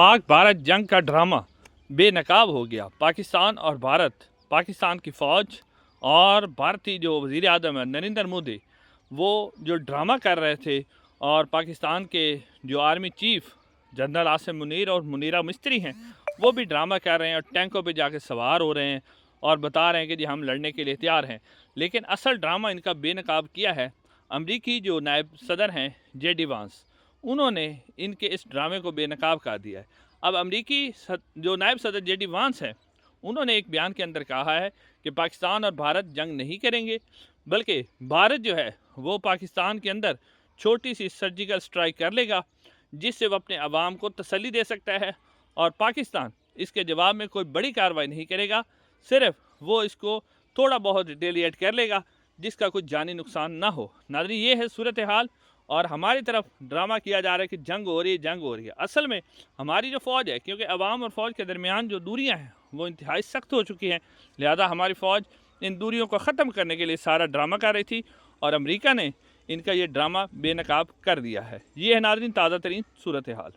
پاک بھارت جنگ کا ڈرامہ بے نقاب ہو گیا۔ پاکستان اور بھارت، پاکستان کی فوج اور بھارتی جو وزیر اعظم ہے نریندر مودی، وہ جو ڈرامہ کر رہے تھے، اور پاکستان کے جو army chief general Asim Munir اور منیرہ مستری ہیں، وہ بھی ڈرامہ کر رہے ہیں اور ٹینکوں پہ جا کے سوار ہو رہے ہیں اور بتا رہے ہیں کہ جی ہم لڑنے کے لیے تیار ہیں۔ لیکن اصل ڈرامہ ان کا بے نقاب کیا ہے امریکی جو نائب صدر ہیں جے ڈی وانس، انہوں نے ان کے اس ڈرامے کو بے نقاب کر دیا ہے۔ اب امریکی جو نائب صدر جے ڈی وانس ہیں، انہوں نے ایک بیان کے اندر کہا ہے کہ پاکستان اور بھارت جنگ نہیں کریں گے، بلکہ بھارت جو ہے وہ پاکستان کے اندر چھوٹی سی سرجیکل سٹرائک کر لے گا، جس سے وہ اپنے عوام کو تسلی دے سکتا ہے، اور پاکستان اس کے جواب میں کوئی بڑی کارروائی نہیں کرے گا، صرف وہ اس کو تھوڑا بہت ریٹیلیٹ کر لے گا جس کا کچھ جانی نقصان نہ ہو۔ ناظرین، یہ ہے صورتحال، اور ہماری طرف ڈرامہ کیا جا رہا ہے کہ جنگ ہو رہی ہے، جنگ ہو رہی ہے۔ اصل میں ہماری جو فوج ہے، کیونکہ عوام اور فوج کے درمیان جو دوریاں ہیں وہ انتہائی سخت ہو چکی ہیں، لہذا ہماری فوج ان دوریوں کو ختم کرنے کے لیے سارا ڈرامہ کر رہی تھی، اور امریکہ نے ان کا یہ ڈرامہ بے نقاب کر دیا ہے۔ یہ ہے ناظرین تازہ ترین صورتحال۔